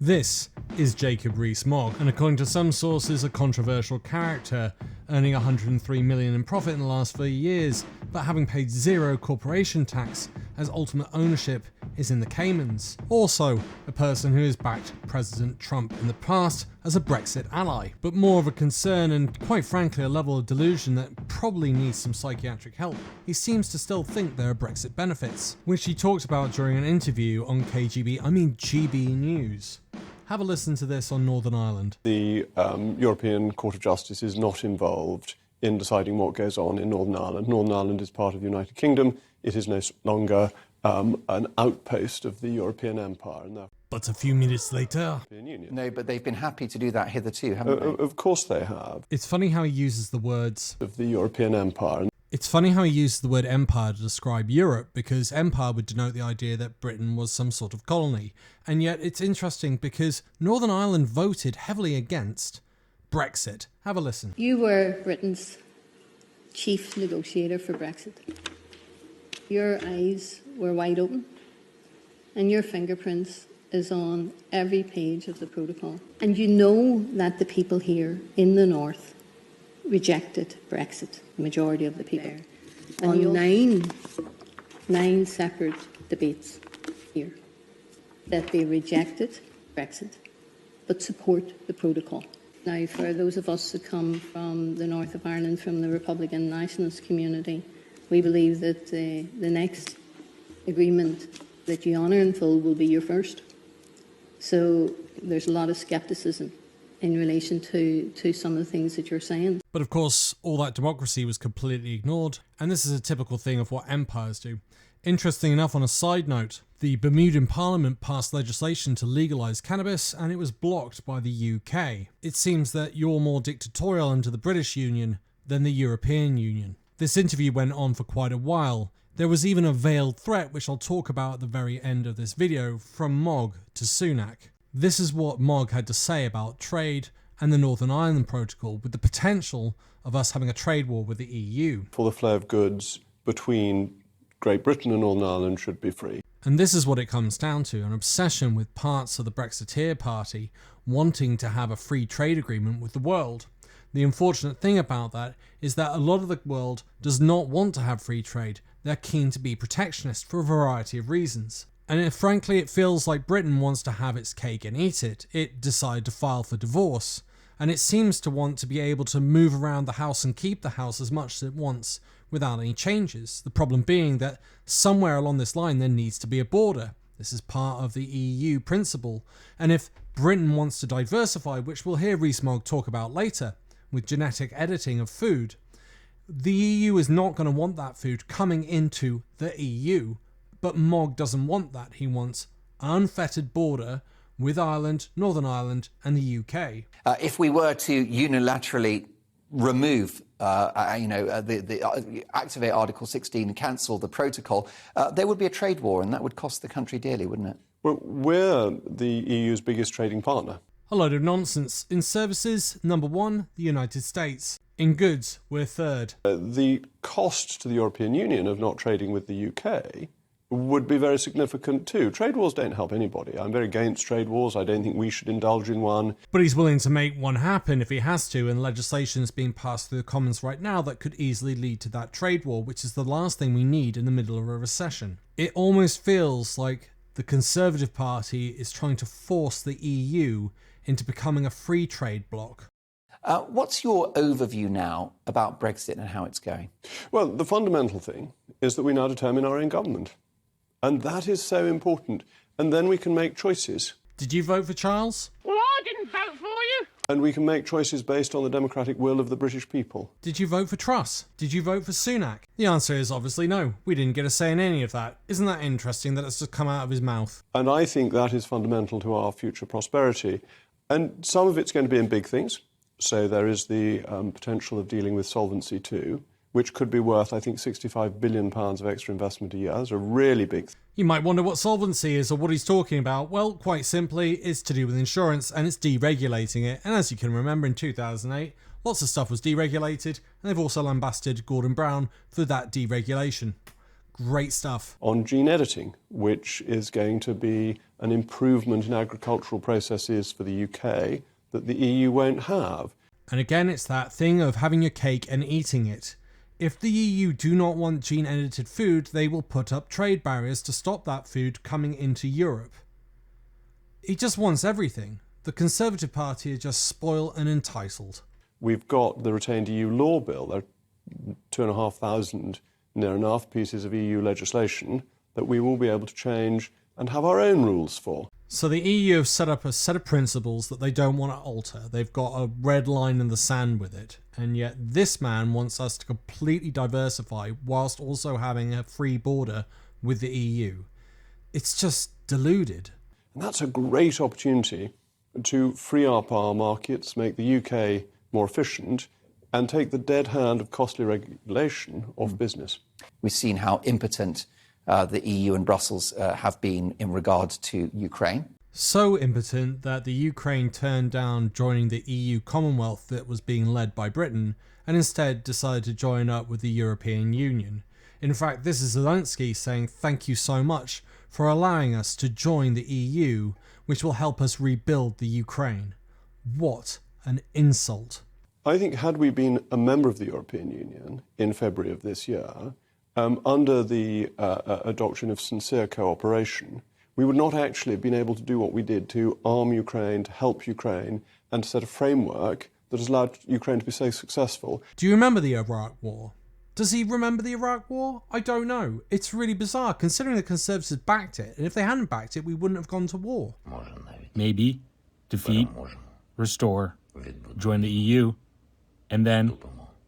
This is Jacob Rees Mogg, and according to some sources a controversial character, earning $103 million in profit in the last 3 years, but having paid zero corporation tax as ultimate ownership is in the Caymans. Also, a person who has backed President Trump in the past as a Brexit ally, but more of a concern and quite frankly a level of delusion that probably needs some psychiatric help. He seems to still think there are Brexit benefits, which he talked about during an interview on GB News. Have a listen to this on Northern Ireland. The European Court of Justice is not involved in deciding what goes on in Northern Ireland. Northern Ireland is part of the United Kingdom. It is no longer an outpost of the European Empire. But a few minutes later... No, but they've been happy to do that hitherto, haven't they? Of course they have. It's funny how he uses the words... of the European Empire. It's funny how he uses the word empire to describe Europe, because empire would denote the idea that Britain was some sort of colony. And yet it's interesting because Northern Ireland voted heavily against Brexit. Have a listen. You were Britain's chief negotiator for Brexit. Your eyes were wide open and your fingerprints is on every page of the protocol. And you know that the people here in the north rejected Brexit, the majority of the people. On nine separate debates here, that they rejected Brexit, but support the protocol. Now, for those of us who come from the north of Ireland, from the Republican nationalist community, we believe that the next agreement that you honour in full will be your first. So there's a lot of scepticism in relation to some of the things that you're saying. But of course, all that democracy was completely ignored, and this is a typical thing of what empires do. Interesting enough, on a side note, the Bermudan Parliament passed legislation to legalise cannabis, and it was blocked by the UK. It seems that you're more dictatorial under the British Union than the European Union. This interview went on for quite a while. There was even a veiled threat, which I'll talk about at the very end of this video, from Mogg to Sunak. This is what Mogg had to say about trade and the Northern Ireland Protocol, with the potential of us having a trade war with the EU. For the flow of goods between Great Britain and Northern Ireland should be free. And this is what it comes down to, an obsession with parts of the Brexiteer party wanting to have a free trade agreement with the world. The unfortunate thing about that is that a lot of the world does not want to have free trade. They're keen to be protectionist for a variety of reasons. And frankly, it feels like Britain wants to have its cake and eat it. It decided to file for divorce, and it seems to want to be able to move around the house and keep the house as much as it wants without any changes. The problem being that somewhere along this line there needs to be a border. This is part of the EU principle. And if Britain wants to diversify, which we'll hear Rees Mogg talk about later, with genetic editing of food, the EU is not going to want that food coming into the EU. But Mogg doesn't want that. He wants an unfettered border with Ireland, Northern Ireland and the UK. If we were to unilaterally remove, activate Article 16 and cancel the protocol, there would be a trade war, and that would cost the country dearly, wouldn't it? Well, we're the EU's biggest trading partner. A load of nonsense. In services, number one, the United States. In goods, we're third. The cost to the European Union of not trading with the UK would be very significant too. Trade wars don't help anybody. I'm very against trade wars. I don't think we should indulge in one. But he's willing to make one happen if he has to, and legislation's being passed through the Commons right now that could easily lead to that trade war, which is the last thing we need in the middle of a recession. It almost feels like the Conservative Party is trying to force the EU into becoming a free trade bloc. What's your overview now about Brexit and how it's going? Well, the fundamental thing is that we now determine our own government. And that is so important. And then we can make choices. Did you vote for Charles? Well, I didn't vote for you. And we can make choices based on the democratic will of the British people. Did you vote for Truss? Did you vote for Sunak? The answer is obviously no. We didn't get a say in any of that. Isn't that interesting that it's just come out of his mouth? And I think that is fundamental to our future prosperity. And some of it's going to be in big things. So there is the potential of dealing with Solvency II, which could be worth, I think, £65 billion of extra investment a year. That's a really big thing. You might wonder what solvency is or what he's talking about. Well, quite simply, it's to do with insurance and it's deregulating it. And as you can remember, in 2008, lots of stuff was deregulated, and they've also lambasted Gordon Brown for that deregulation. Great stuff. On gene editing, which is going to be an improvement in agricultural processes for the UK that the EU won't have. And again, it's that thing of having your cake and eating it. If the EU do not want gene-edited food, they will put up trade barriers to stop that food coming into Europe. He just wants everything. The Conservative Party are just spoiled and entitled. We've got the retained EU law bill. There are 2,500 near enough pieces of EU legislation that we will be able to change and have our own rules for. So the EU have set up a set of principles that they don't want to alter. They've got a red line in the sand with it. And yet this man wants us to completely diversify whilst also having a free border with the EU. It's just deluded. And that's a great opportunity to free up our markets, make the UK more efficient, and take the dead hand of costly regulation off business. We've seen how impotent the EU and Brussels have been in regard to Ukraine. So impotent that the Ukraine turned down joining the EU Commonwealth that was being led by Britain and instead decided to join up with the European Union. In fact, this is Zelensky saying thank you so much for allowing us to join the EU, which will help us rebuild the Ukraine. What an insult. I think had we been a member of the European Union in February of this year, under the doctrine of sincere cooperation, we would not actually have been able to do what we did to arm Ukraine, to help Ukraine, and to set a framework that has allowed Ukraine to be so successful. Do you remember the Iraq War? Does he remember the Iraq War? I don't know. It's really bizarre, considering the Conservatives backed it, and if they hadn't backed it, we wouldn't have gone to war. Maybe defeat, restore, join the EU, and then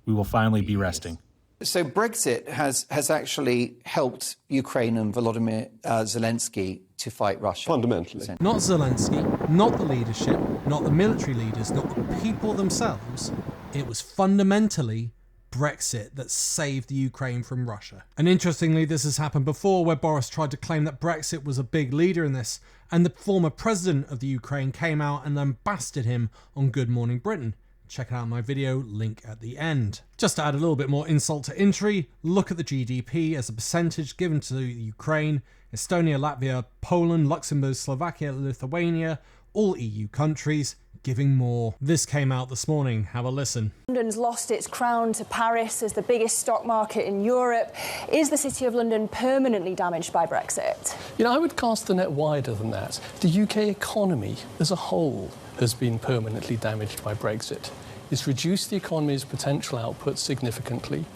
we will finally be resting. So Brexit has actually helped Ukraine and Volodymyr Zelensky to fight Russia. Fundamentally. Not Zelensky, not the leadership, not the military leaders, not the people themselves. It was fundamentally Brexit that saved the Ukraine from Russia. And interestingly, this has happened before, where Boris tried to claim that Brexit was a big leader in this, and the former president of the Ukraine came out and lambasted him on Good Morning Britain. Check out my video, link at the end. Just to add a little bit more insult to injury, look at the GDP as a percentage given to Ukraine. Estonia, Latvia, Poland, Luxembourg, Slovakia, Lithuania, all EU countries giving more. This came out this morning. Have a listen. London's lost its crown to Paris as the biggest stock market in Europe. Is the City of London permanently damaged by Brexit? You know, I would cast the net wider than that. The UK economy as a whole has been permanently damaged by Brexit. It's reduced the economy's potential output significantly,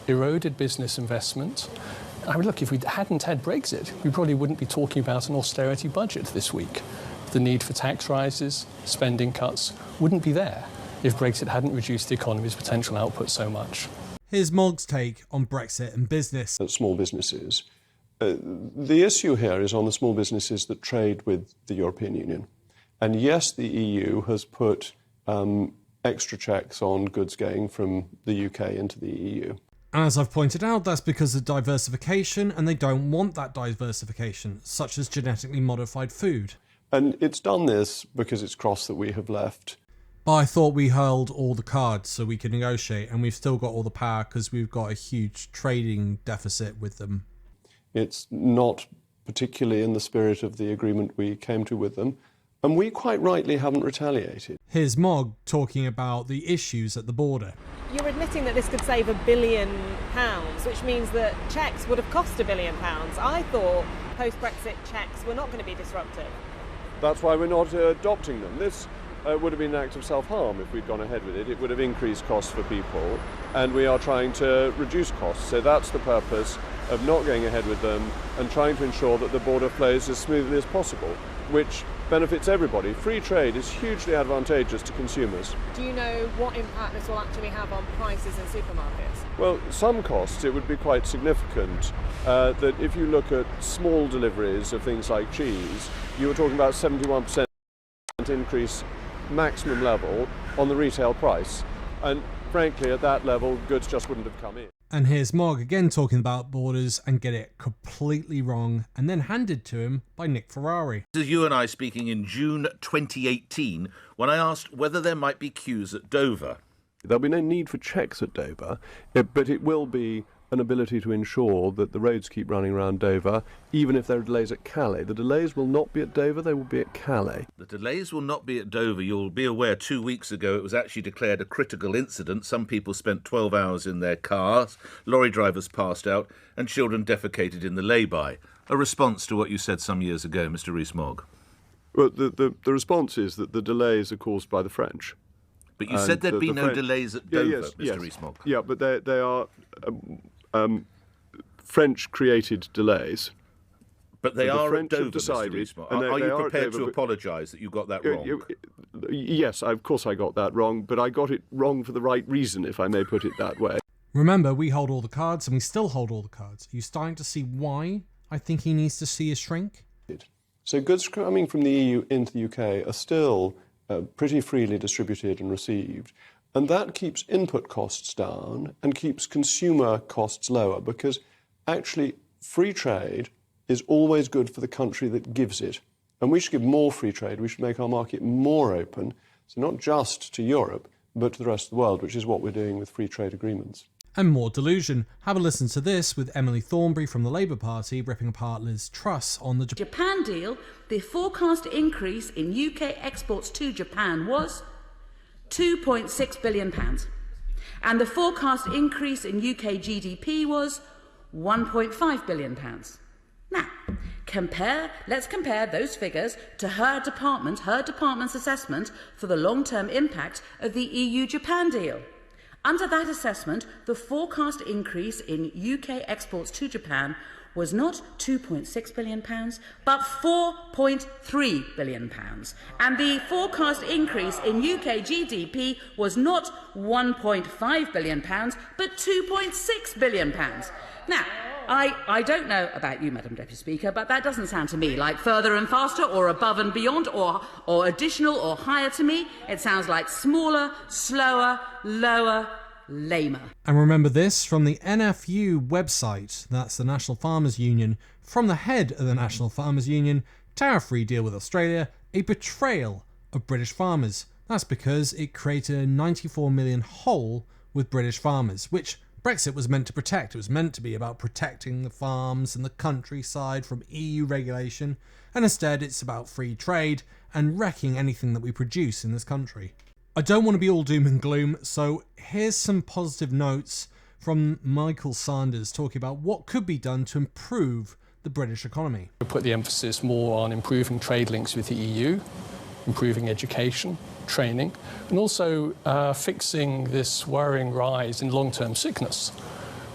eroded business investment. I mean, look, if we hadn't had Brexit, we probably wouldn't be talking about an austerity budget this week. The need for tax rises, spending cuts wouldn't be there if Brexit hadn't reduced the economy's potential output so much. Here's Mogg's take on Brexit and business. Small businesses. The issue here is on the small businesses that trade with the European Union. And yes, the EU has put extra checks on goods going from the UK into the EU. As I've pointed out, that's because of diversification, and they don't want that diversification, such as genetically modified food. And it's done this because it's crossed that we have left. But I thought we held all the cards so we could negotiate, and we've still got all the power because we've got a huge trading deficit with them. It's not particularly in the spirit of the agreement we came to with them, and we quite rightly haven't retaliated. Here's Mogg talking about the issues at the border. You're admitting that this could save £1 billion, which means that checks would have cost £1 billion. I thought post-Brexit checks were not going to be disruptive. That's why we're not adopting them. This would have been an act of self-harm if we'd gone ahead with it. It would have increased costs for people, and we are trying to reduce costs. So that's the purpose of not going ahead with them and trying to ensure that the border flows as smoothly as possible, which benefits everybody. Free trade is hugely advantageous to consumers. Do you know what impact this will actually have on prices in supermarkets? Well, some costs, it would be quite significant. That if you look at small deliveries of things like cheese, you were talking about 71% increase maximum level on the retail price. And frankly, at that level, goods just wouldn't have come in. And here's Mogg again talking about borders and get it completely wrong, and then handed to him by Nick Ferrari. This is you and I speaking in June 2018 when I asked whether there might be queues at Dover. There'll be no need for checks at Dover, but it will be an ability to ensure that the roads keep running around Dover, even if there are delays at Calais. The delays will not be at Dover, they will be at Calais. The delays will not be at Dover. You'll be aware 2 weeks ago it was actually declared a critical incident. Some people spent 12 hours in their cars, lorry drivers passed out, and children defecated in the lay-by. A response to what you said some years ago, Mr. Rees Mogg. Well, the response is that the delays are caused by the French. But you said there'd be no delays at Dover, Mr. Rees Mogg. Yeah, but they are French-created delays. But they are at Dover, decided, Mr. Rees Mogg. Are you prepared to apologise that you got that wrong? Yes, of course I got that wrong, but I got it wrong for the right reason, if I may put it that way. Remember, we hold all the cards, and we still hold all the cards. Are you starting to see why I think he needs to see a shrink? So goods coming from the EU into the UK are still pretty freely distributed and received. And that keeps input costs down and keeps consumer costs lower, because actually free trade is always good for the country that gives it. And we should give more free trade. We should make our market more open, so not just to Europe, but to the rest of the world, which is what we're doing with free trade agreements. And more delusion. Have a listen to this with Emily Thornberry from the Labour Party ripping apart Liz Truss on the Japan deal. The forecast increase in UK exports to Japan was £2.6 billion. And the forecast increase in UK GDP was £1.5 billion. Now, let's compare those figures to her department's assessment for the long-term impact of the EU-Japan deal. Under that assessment, the forecast increase in UK exports to Japan was not £2.6 billion, but £4.3 billion. And the forecast increase in UK GDP was not £1.5 billion, but £2.6 billion. Now, I don't know about you, Madam Deputy Speaker, but that doesn't sound to me like further and faster or above and beyond or additional or higher to me. It sounds like smaller, slower, lower, lamer. And remember this from the NFU website, that's the National Farmers Union, from the head of the National Farmers Union: tariff-free deal with Australia, a betrayal of British farmers. That's because it created a 94 million hole with British farmers, which Brexit was meant to protect. It was meant to be about protecting the farms and the countryside from EU regulation, and instead it's about free trade and wrecking anything that we produce in this country. I don't want to be all doom and gloom, so here's some positive notes from Michael Sanders talking about what could be done to improve the British economy. We put the emphasis more on improving trade links with the EU, improving education, training, and also fixing this worrying rise in long-term sickness,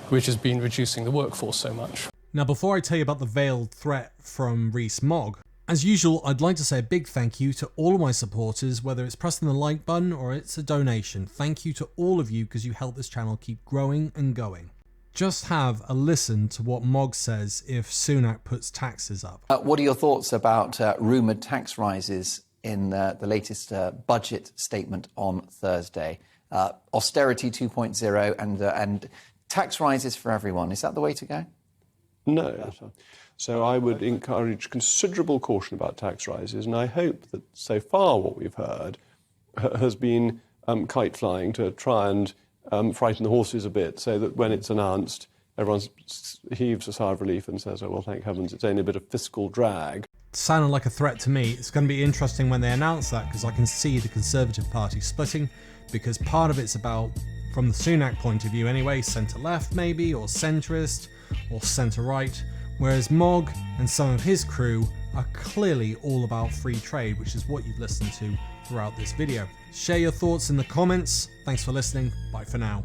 which has been reducing the workforce so much. Now, before I tell you about the veiled threat from Rees Mogg, as usual, I'd like to say a big thank you to all of my supporters, whether it's pressing the like button or it's a donation. Thank you to all of you because you help this channel keep growing and going. Just have a listen to what Mogg says if Sunak puts taxes up. What are your thoughts about rumoured tax rises in the latest budget statement on Thursday? Austerity 2.0 and tax rises for everyone. Is that the way to go? No. So I would encourage considerable caution about tax rises, and I hope that so far what we've heard has been kite flying to try and frighten the horses a bit, so that when it's announced, everyone heaves a sigh of relief and says, oh, well, thank heavens, it's only a bit of fiscal drag. Sounded like a threat to me. It's going to be interesting when they announce that, because I can see the Conservative Party splitting, because part of it's about, from the Sunak point of view anyway, centre-left maybe, or centrist, or centre-right, whereas Mogg and some of his crew are clearly all about free trade, which is what you've listened to throughout this video. Share your thoughts in the comments. Thanks for listening. Bye for now.